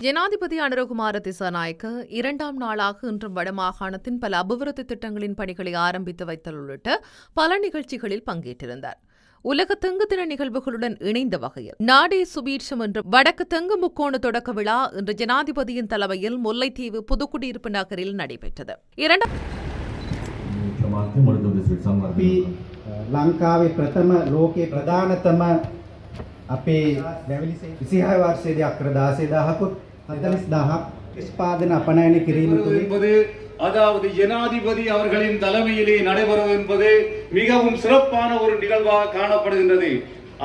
ஜனாதிபதி அனுரகுமார திசாநாயக்க இரண்டாம் நாளாக இன்றும் வடமாகாணத்தின் பல அபிவிருத்தி திட்டங்களின் பணிகளை ஆரம்பித்து வைத்தல் உள்ளிட்ட பல நிகழ்ச்சிகளில் பங்கேற்றிருந்தார். உலக தெங்கு தின நிகழ்வுகளுடன் இணைந்த வகையில் நாடே சுபீட்சம் என்ற வடக்கு தெங்கு முக்கோண தொடக்க விழா இன்று ஜனாதிபதியின் தலைமையில் முல்லைத்தீவு புதுக்குடியிருப்பு நகரில் நடைபெற்றது. ලංකාවේ ප්‍රථම ලෝකයේ ප්‍රධානතම අපේ 26 වර්ෂයේදී අක්‍ර 16000කුත් 40000ක් නිෂ්පාදන අපනයන කිරීම என்பது அதாவது ஜனாதிபதி அவர்களின் தலைமையிலே நடைபெறும் என்பது மிகவும் சிறப்பான ஒரு நிகழ்வாக காணப்படுகின்றது.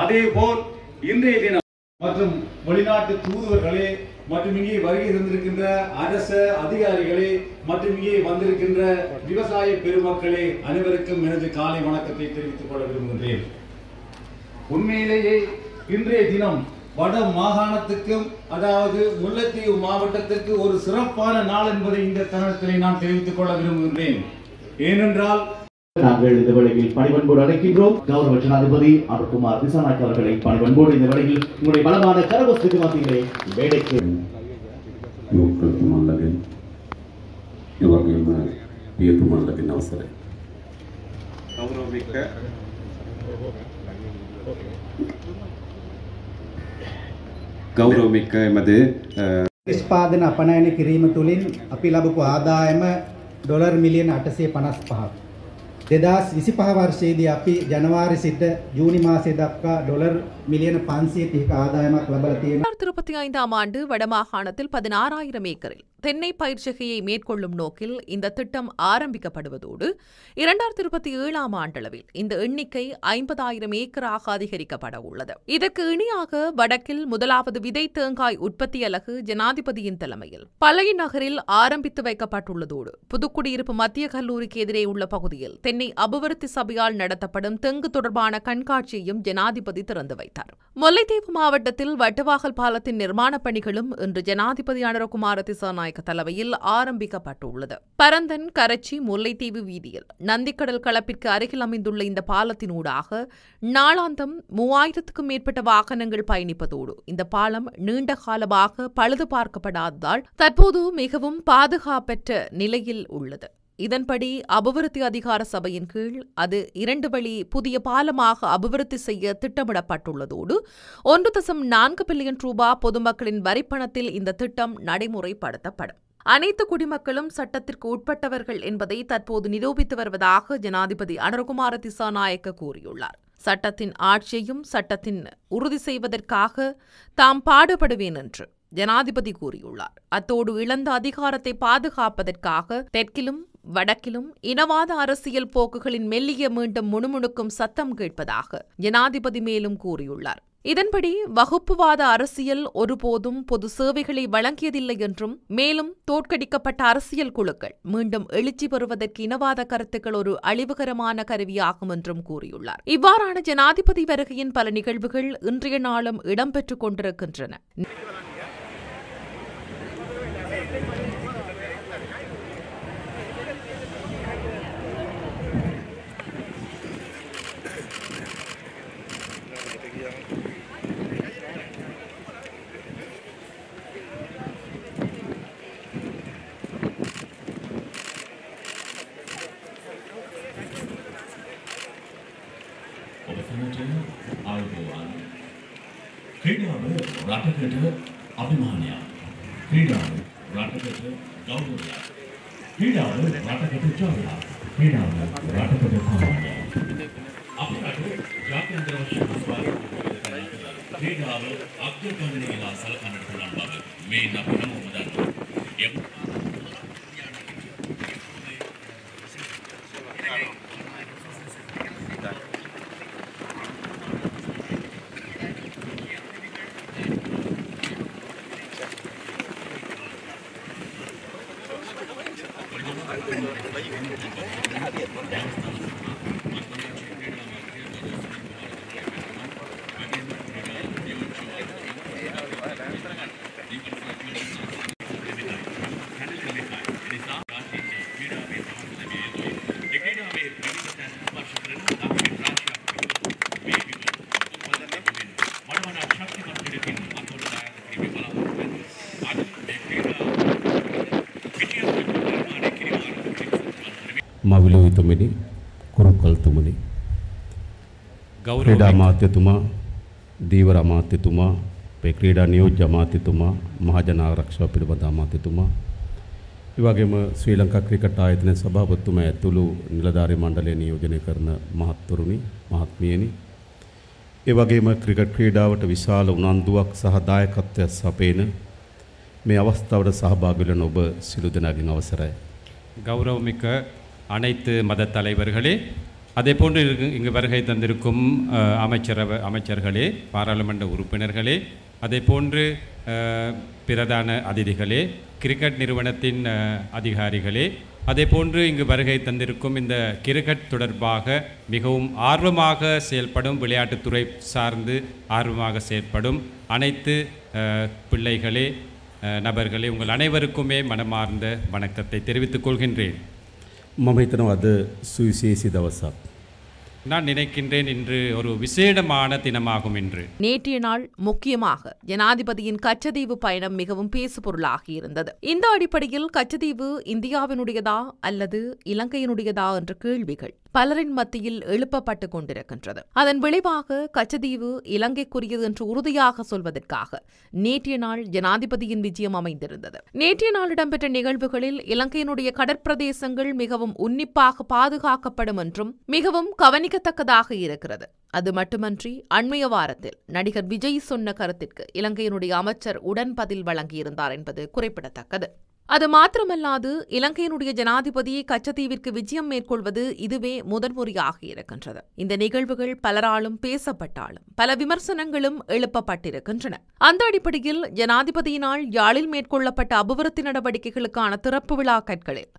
அதேபோல் இன்றைய தினம் மற்றும் வெளிநாட்டு தூதுவர்களே மற்றும் இங்கே வருகை தந்திருக்கின்ற அரச அதிகாரிகளே மற்றும் இங்கே வந்திருக்கின்ற விவசாய பெருமக்களே அனைவருக்கும் எனது காலை வணக்கத்தை தெரிவித்துக் கொள்ள விரும்புகின்றேன். உண்மையிலேயே இன்றைய தினம் வட மாகாணத்துக்கும் அதாவது முல்லைத்தீவு மாவட்டத்திற்கு ஒரு சிறப்பான நாள் என்பதை இந்த தருணத்திலே நான் தெரிவித்துக் கொள்ள விரும்புகின்றேன். ஏனென்றால் நாங்கள் இந்த வேளையில் பணிவன்போடு அழைக்கின்றோம் கௌரவ ஜனாதிபதி அனுரகுமார் திசாநாயக்க அவர்களை பணிவன்போடு இந்த வேளையில் உங்களுடைய பலமான கரகோஷத்துக்கு மத்தியிலே வேலைக்கு அவசர ගෞරවමික එමද නිෂ්පාදන අපනයන කිරීම තුළින් අපි ලබපු ආදායම ඩොලර් මිලියන 855ක් 2025 වර්ෂයේදී අපි ජනවාරි සිට ජූනි මාසය දක්වා ඩොලර් මිලියන 530ක ආදායමක් ලබා තියෙනවා. 2025ஆம் ஆண்டு வடமாகாணத்தில் 16,000 ஏக்கரில் தென்னை பயிர்ச்செய்கையை மேற்கொள்ளும் நோக்கில் இந்த திட்டம் ஆரம்பிக்கப்படுவதோடு 2027ஆம் ஆண்டளவில் இந்த எண்ணிக்கை 50,000 ஏக்கராக அதிகரிக்கப்பட உள்ளது. இதற்கு இணையாக வடக்கில் முதலாவது விதை தேங்காய் உற்பத்தி அலகு ஜனாதிபதியின் தலைமையில் பழைய நகரில் ஆரம்பித்து வைக்கப்பட்டுள்ளதோடு புதுக்குடியிருப்பு மத்திய கல்லூரிக்கு எதிரே உள்ள பகுதியில் தென்னை அபிவிருத்தி சபையால் நடத்தப்படும் தெங்கு தொடர்பான கண்காட்சியையும் ஜனாதிபதி திறந்து வைத்தார். முல்லைத்தீவு மாவட்டத்தில் வட்டுவாகல் பாலத்தின் நிர்மாணப் பணிகளும் இன்று ஜனாதிபதி அனுரகுமார திசாநாயக்க தலைமையில் ஆரம்பிக்கப்பட்டுள்ளது. பரந்தன் கரச்சி முல்லைத்தீவு வீதியில் நந்திக்கடல் களப்பிற்கு அருகில் அமைந்துள்ள இந்த பாலத்தினூடாக நாளாந்தம் 3000க்கும் மேற்பட்ட வாகனங்கள் பயணிப்பதோடு இந்த பாலம் நீண்ட காலமாக பழுது பார்க்கப்படாததால் தற்போது மிகவும் பாதுகாப்பற்ற நிலையில் உள்ளது. இதன்படி அபிவிருத்தி அதிகார சபையின் கீழ் அது 2 வழி புதிய பாலமாக அபிவிருத்தி செய்ய திட்டமிடப்பட்டுள்ளதோடு 1.4 பில்லியன் ரூபாய் பொதுமக்களின் வரிப்பணத்தில் இந்த திட்டம் நடைமுறைப்படுத்தப்படும். அனைத்து குடிமக்களும் சட்டத்திற்கு உட்பட்டவர்கள் என்பதை தற்போது நிரூபித்து வருவதாக ஜனாதிபதி அனுரகுமார திசாநாயக்க கூறியுள்ளார். சட்டத்தின் ஆட்சியையும் சட்டத்தின் உறுதி செய்வதற்காக தாம் பாடுபடுவேன் என்று ஜனாதிபதி கூறியுள்ளார். அத்தோடு இழந்த அதிகாரத்தை பாதுகாப்பதற்காக தெற்கிலும் வடக்கிலும் இனவாத அரசியல் போக்குகளின் மெல்லிய மீண்டும் முணுமுணுக்கும் சத்தம் கேட்பதாக ஜனாதிபதி மேலும் கூறியுள்ளார். இதன்படி வகுப்புவாத அரசியல் ஒருபோதும் பொது சேவைகளை வழங்கியதில்லை என்றும் மேலும் தோற்கடிக்கப்பட்ட அரசியல் குழுக்கள் மீண்டும் எழுச்சி பெறுவதற்கு இனவாத கருத்துக்கள் ஒரு அழிவுகரமான கருவியாகும் என்றும் கூறியுள்ளார். இவ்வாறான ஜனாதிபதி வருகையின் பல நிகழ்வுகள் இன்றைய நாளும் இடம்பெற்றுக் கொண்டிருக்கின்றன. ක්‍රීඩාව රටකට අභිමානයක්. ක්‍රීඩාව රටකට ගෞරවයක්. ක්‍රීඩාව රටකට ජයයක්. ක්‍රීඩාව රටකට සම්මානයක්. අපේ රටේ ජාත්‍යන්තර වශයෙන් ක්‍රීඩාව අග්‍රගණ්‍ය වෙලා සලකන්නට පුළුවන් බව මේ අපි හැමෝම දන්නවා. මවිලෝහිතුමනි කුරුකල්තුමනි ක්‍රීඩා අමාත්‍යතුමා දීවර අමාත්‍යතුමා අපේ ක්‍රීඩා නියෝජ්‍ය අමාත්‍යතුමා මහජන ආරක්ෂාව පිළිබඳ අමාත්‍යතුමා ඒ වගේම ශ්‍රී ලංකා ක්‍රිකට් ආයතනයේ සභාපතිතුමා ඇතුළු නිලධාරී මණ්ඩලය නියෝජනය කරන මහත්වරුනි මහත්මියනි ඒ වගේම ක්‍රිකට් ක්‍රීඩාවට විශාල උනන්දුවක් සහ දායකත්වයක් සපයන මේ අවස්ථාවට සහභාගී වෙන ඔබ සිළු දෙනාගෙන් අවසරයි. கௌரவமிக்க அனைத்து மத தலைவர்களே, அதே போன்று இங்கு வருகை தந்திருக்கும் அமைச்சர்களே, பாராளுமன்ற உறுப்பினர்களே, அதே போன்று பிரதான அதிதிகளே, கிரிக்கெட் நிறுவனத்தின் அதிகாரிகளே, அதே போன்று இங்கு வருகை தந்திருக்கும் இந்த கிரிக்கெட் தொடர்பாக மிகவும் ஆர்வமாக செயல்படும் விளையாட்டுத்துறை சார்ந்து ஆர்வமாக செயல்படும் அனைத்து பிள்ளைகளே நபர்களே உங்கள் அனைவருக்குமே மனமார்ந்த வணக்கத்தை தெரிவித்துக் கொள்கின்றேன். මම හිතනවා අද සුවිශේෂී දවසක්. நான் நினைக்கின்றேன் இன்று ஒரு விசேடமான தினமாகும் என்று. நேற்றைய நாள் முக்கியமாக ஜனாதிபதியின் கச்சதீவு பயணம் மிகவும் பேசுபொருளாகி இருந்தது. இந்த அடிப்படையில் கச்சதீவு இந்தியாவினுடையதா அல்லது இலங்கையினுடையதா என்ற கேள்விகள் பலரின் மத்தியில் எழுப்பப்பட்டுக் கொண்டிருக்கின்றது. அதன் விளைவாக கச்சதீவு இலங்கைக்குரியது என்று உறுதியாக சொல்வதற்காக நேற்றைய நாள் ஜனாதிபதியின் விஜயம் அமைந்திருந்தது. நேற்றைய நாள் இடம்பெற்ற நிகழ்வுகளில் இலங்கையினுடைய கடற்பிரதேசங்கள் மிகவும் உன்னிப்பாக பாதுகாக்கப்படும் என்றும் மிகவும் கவனிக்கத்தக்கதாக இருக்கிறது. அது மட்டுமன்றி அண்மைய வாரத்தில் நடிகர் விஜய் சொன்ன கருத்திற்கு இலங்கையினுடைய அமைச்சர் உடன் பதில் வழங்கியிருந்தார் என்பது குறிப்பிடத்தக்கது. அது மாத்திரமல்லாது இலங்கையினுடைய ஜனாதிபதி கச்சத்தீவிற்கு விஜயம் மேற்கொள்வது இதுவே முதன்முறையாக இருக்கின்றது. இந்த நிகழ்வுகள் பலராலும் பேசப்பட்டாலும் பல விமர்சனங்களும் எழுப்பப்பட்டிருக்கின்றன. அந்த அடிப்படையில் ஜனாதிபதியினால் யாழில் மேற்கொள்ளப்பட்ட அபிவிருத்தி நடவடிக்கைகளுக்கான திறப்பு விழா கற்களில்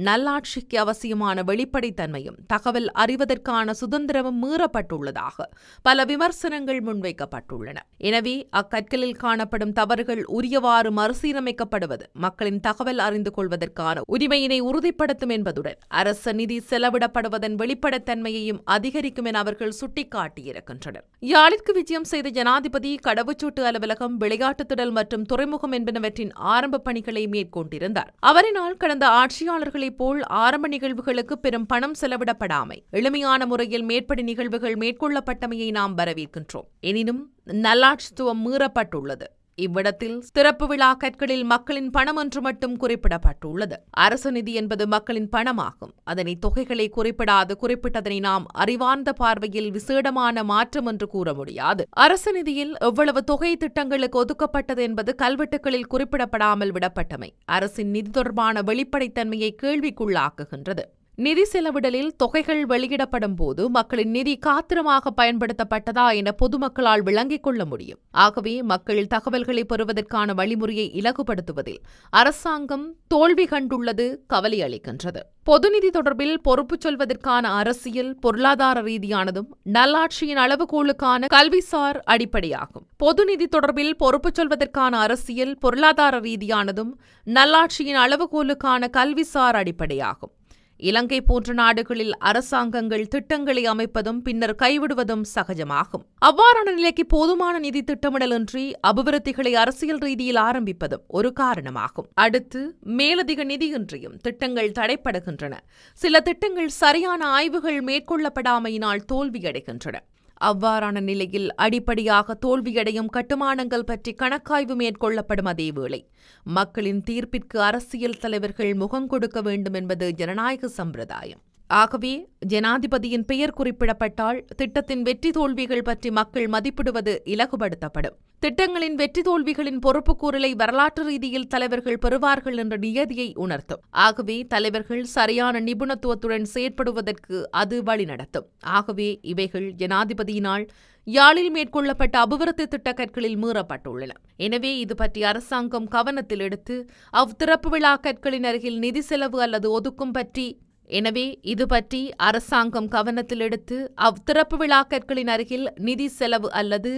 நல்லாட்சிக்கு அவசியமான வெளிப்படைத்தன்மையும் தகவல் அறிவதற்கான சுதந்திரமும் மீறப்பட்டுள்ளதாக பல விமர்சனங்கள் முன்வைக்கப்பட்டுள்ளன. எனவே அக்கற்களில் காணப்படும் தவறுகள் உரியவாறு மறுசீரமைக்கப்படுவது மக்களின் தகவல் அறிந்து கொள்வதற்கான உரிமையினை உறுதிப்படுத்தும் என்பதுடன் அரச நிதி செலவிடப்படுவதன் வெளிப்படைத்தன்மையையும் அதிகரிக்கும் என அவர்கள் சுட்டிக்காட்டியிருக்கின்றனர். யாழிற்கு விஜயம் செய்த ஜனாதிபதி கடவுச்சீட்டு அலுவலகம், விளையாட்டு திடல் மற்றும் துறைமுகம் என்பனவற்றின் ஆரம்ப பணிகளை மேற்கொண்டிருந்தார். அவரினால் கடந்த ஆட்சியாளர்களைப் போல் ஆரம்ப நிகழ்வுகளுக்கு பெரும் பணம் செலவிடப்படாமை எளிமையான முறையில் மேற்படி நிகழ்வுகள் மேற்கொள்ளப்பட்டமையை நாம் வரவேற்கின்றோம். எனினும் நல்லாட்சித்துவம் மீறப்பட்டுள்ளது. இவ்விடத்தில் திறப்பு விழா கற்களில் மக்களின் பணம் என்று மட்டும் குறிப்பிடப்பட்டுள்ளது. அரசு நிதி என்பது மக்களின் பணமாகும். அதனை தொகைகளை குறிப்பிட்டதனை நாம் அறிவார்ந்த பார்வையில் விசேடமான மாற்றம் என்று கூற முடியாது. அரசு நிதியில் எவ்வளவு தொகை திட்டங்களுக்கு ஒதுக்கப்பட்டது என்பது கல்வெட்டுகளில் குறிப்பிடப்படாமல் விடப்பட்டமை அரசின் நிதி தொடர்பான வெளிப்படைத்தன்மையை கேள்விக்குள்ளாக்குகின்றது. நிதி செலவிடலில் தொகைகள் வெளியிடப்படும் போது மக்களின் நிதி காத்திரமாக பயன்படுத்தப்பட்டதா என பொதுமக்களால் விளங்கிக் கொள்ள முடியும். ஆகவே மக்கள் தகவல்களை பெறுவதற்கான வழிமுறையை இலகுபடுத்துவதில் அரசாங்கம் தோல்வி கண்டுள்ளது கவலை அளிக்கின்றது. பொது நிதி தொடர்பில் பொறுப்பு சொல்வதற்கான அரசியல் பொருளாதார ரீதியானதும் நல்லாட்சியின் அளவுகோலுக்கான கல்விசார் அடிப்படையாகும். பொது நிதி தொடர்பில் பொறுப்பு சொல்வதற்கான அரசியல் பொருளாதார ரீதியானதும் நல்லாட்சியின் அளவுகோலுக்கான கல்விசார் அடிப்படையாகும். இலங்கை போன்ற நாடுகளில் அரசாங்கங்கள் திட்டங்களை அமைப்பதும் பின்னர் கைவிடுவதும் சகஜமாகும். அவ்வாறான நிலைக்கு போதுமான நிதி திட்டமிடலின்றி அபிவிருத்திகளை அரசியல் ரீதியில் ஆரம்பிப்பதும் ஒரு காரணமாகும். அடுத்து மேலதிக நிதியின்றியும் திட்டங்கள் தடைப்படுகின்றன. சில திட்டங்கள் சரியான ஆய்வுகள் மேற்கொள்ளப்படாமையினால் தோல்வியடைகின்றன. அவ்வாறான நிலையில் அடிப்படையாக தோல்வியடையும் கட்டுமானங்கள் பற்றி கணக்காய்வு மேற்கொள்ளப்படும் அதேவேளை மக்களின் தீர்ப்பிற்கு அரசியல் தலைவர்கள் முகம் கொடுக்க வேண்டும் என்பது ஜனநாயக சம்பிரதாயம். ஆகவே ஜனாதிபதியின் பெயர் குறிப்பிடப்பட்டால் திட்டத்தின் வெற்றி தோல்விகள் பற்றி மக்கள் மதிப்பிடுவது இலகுபடுத்தப்படும். திட்டங்களின் வெற்றி தோல்விகளின் பொறுப்புக்கூறலை வரலாற்று ரீதியில் தலைவர்கள் பெறுவார்கள் என்ற நியதியை உணர்த்தும். ஆகவே தலைவர்கள் சரியான நிபுணத்துவத்துடன் செயற்படுவதற்கு அது வழிநடத்தும். ஆகவே இவைகள் ஜனாதிபதியினால் யாழில் மேற்கொள்ளப்பட்ட அபிவிருத்தி திட்ட கற்களில் மீறப்பட்டுள்ளன. எனவே இது பற்றி அரசாங்கம் கவனத்தில் எடுத்து அவ்திறப்பு விழா கற்களின் அருகில் நிதி செலவு அல்லது ஒதுக்கும் பற்றி அரசாங்கம் கவனத்தில் எடுத்து அவ்திறப்பு விழாக்களின் அருகில் நிதி செலவு அல்லது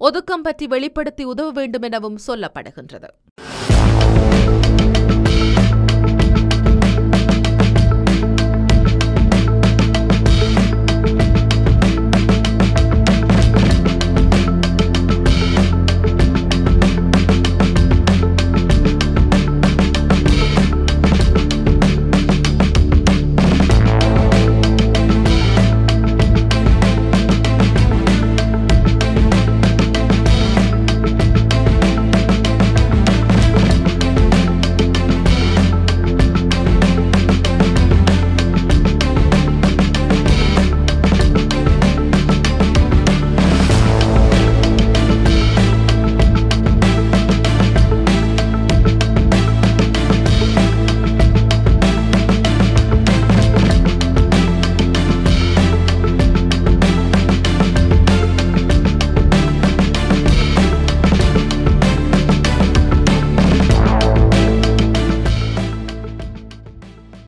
ஒதுக்கம் பற்றி வெளிப்படுத்தி உதவ வேண்டும் எனவும் சொல்லப்படுகின்றது.